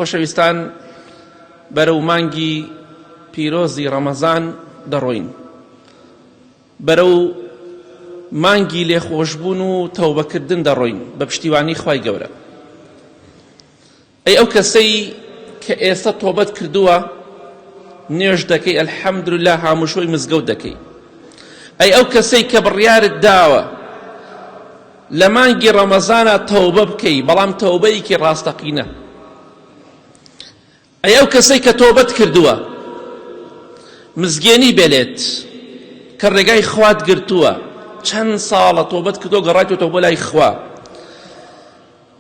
خۆشەویستان، بەرەو مانگی پیرۆزی ڕەمەزان دەڕۆین، بەرەو مانگی لێخۆشبوون و تەوبەکردن دەڕۆین بە پشتیوانی خوای گەورە. ئەی ئەو کەسەی کە ئێستا تۆبەت کردووە، نوێژ دەکەی، ئەلحەمدوللا هاموشۆی مزگەوت دەکەی. ئەی ئەو کەسەی کە بڕیارت داوە لە مانگی ڕەمەزانە تەوبە بکەی، بەڵام تەوبەیەکی ڕاستەقینە. ئەی ئەو کەسەی کە تۆبەت کردووە، مزگێنی بێلێت کە ڕێگای خوات گرتووە، چەند ساڵە تۆبەت کردووە گەڕایتەوە بۆ لای خوا،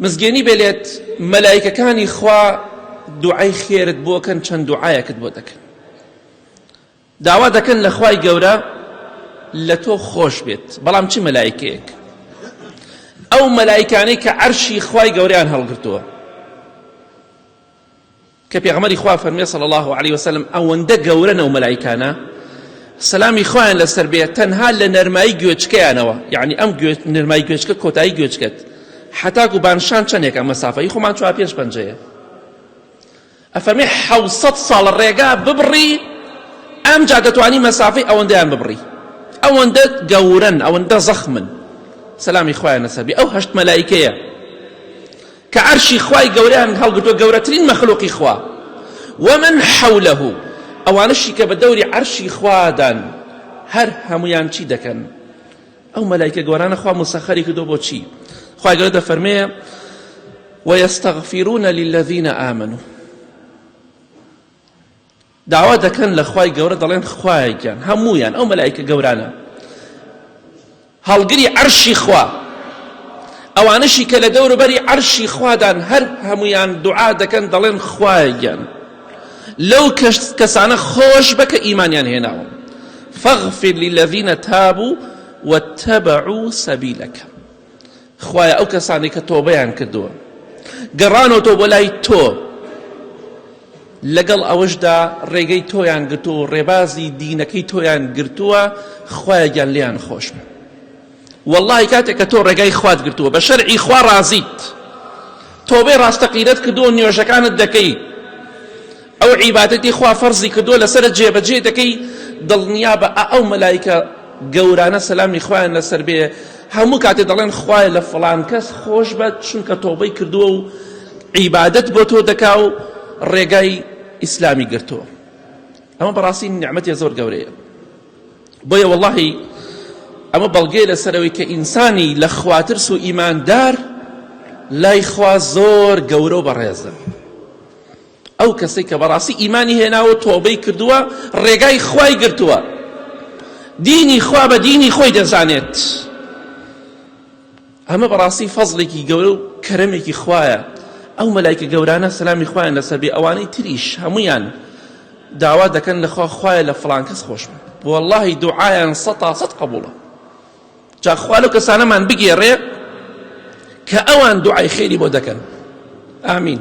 مزگێنی بێلێت مەلایکەکانی خوا دوعای خێرت بۆکەن، چەند دوعایەکت بۆ دەکەن، داوا دەکەن لە خوای گەورە لە تۆ خۆش بێت. بەڵام چی مەلایکەیەک؟ ئەو مەلایکانەی کە عەرشی خوای گەورەیان هەڵگرتووە، کە پێغەمبەری خوا فەرمێ صلی الله علیه وسلم ئەوەندە گەورەن ئەو مەلایکانە، سەلامی خوایان لەسەر بێت، تەنها لە نەرمایی گوێچکەیانەوە، یعنی ئەم نەرمایی گوێچکە کۆتایی گوێچکەت حتاکو بانشان چەندێکە مەسافەی خۆمان چوار پێش پەنجەیە. ئەفەرمێ 700 ساڵ ڕێگا ببڕی ئەم جا دەتوانی مەسافەی ئەوەندەیان ببڕی. ئەوەندە گەورن، ئەوەندە زەخمن. سەلامی خوایان لەسەر بێ. ئەو هەشت مەلایکەیە کە عەرشی خوای گەورەیان هەڵگرتووە، گەورەترین مەخلوقی خوا، ومن حەولەه، ئەوانشی کە بە دەوری عەرشی خوادان، هەر هەمویان چی دەکەن؟ ئەو مەلایکە گەورانە خوا مسەخەری کردووە بۆ چی؟ خوای گەورە دەفەرمێ وەیەستەغفیرون للذین ئامنوا، داوا دەکەن لە خوای گەورە، دەڵێن خوای گیان، هەمویان ئەو مەلایکە گەورانە هەڵگری عەرشی خوا، ئەوانشی کە لە دەوروبەری عەرشی خوادان، هەر هەمویان دوعا دەکەن، دەڵێن خوای گیان، لەو کەسانە خۆش بکە ئیمانیان هێناوە. فاغفر للذین تابوا واتبعوا سبیلک، خوایە ئەو کەسانی کە تۆبەیان کردووە، گەڕانەوە بۆ لای تۆ، لەگەڵ ئەوەشدا ڕێگەی تۆیان گرتووە، ڕێبازی دینەکەی تۆیان گرتووە، خوایە گیان لیان خۆش بە. واللهی کاتێک کە تۆ ڕێگای خوات گرتووە، بە شەرعی خوا ڕازیت، تۆبەی ڕاستەقینەت کردووە، نوێژەکانت دەکەی، ئەو عیبادەتی خوا فەرزی کردووە لەسەرت جێبەجێ دەکەی، دڵنیا بە ئەو مەلایکە گەورانە سەلامی خوایان لەسەر بێ، هەموو کاتێ دەڵێن خوایە لە فڵان کەس خۆش بە، چونکە تۆبەی کردووە و عیبادەت بۆ تۆ دەکا و ڕێگای ئیسلامی گرتووە. ئەمە بەڕاستی نیعمەتی زۆر گەورەیە. بۆیە واللهی ئەمە بەڵگەیە لەسەرەوەی کە ئینسانی لە خواترس و ئیماندار لای خوا زۆر گەورە و بەڕێزە. ئەو کەسێک کە بەڕاستی ئیمانی هێناوە، تۆبەی کردووە، ڕێگای خوای گرتووە، دینی خوا بە دینی خۆی دەزانێت، ئەمە بەڕاستی فەزڵێکی گەورە و کەرەمێکی خوایە. ئەو مەلایکە گەورانە سەلامی خوایان لەسەر بێ، ئەوانەی تریش هەمویان داوا دەکەن لە خوا، خوایە لە فڵان کەس خۆش بە. واللهی دوعایان 100% قبوڵە. جا خوا لەو کەسانەمان بگێڕێ کە ئەوان دوعای خێری بۆ دەکەن. ئامین.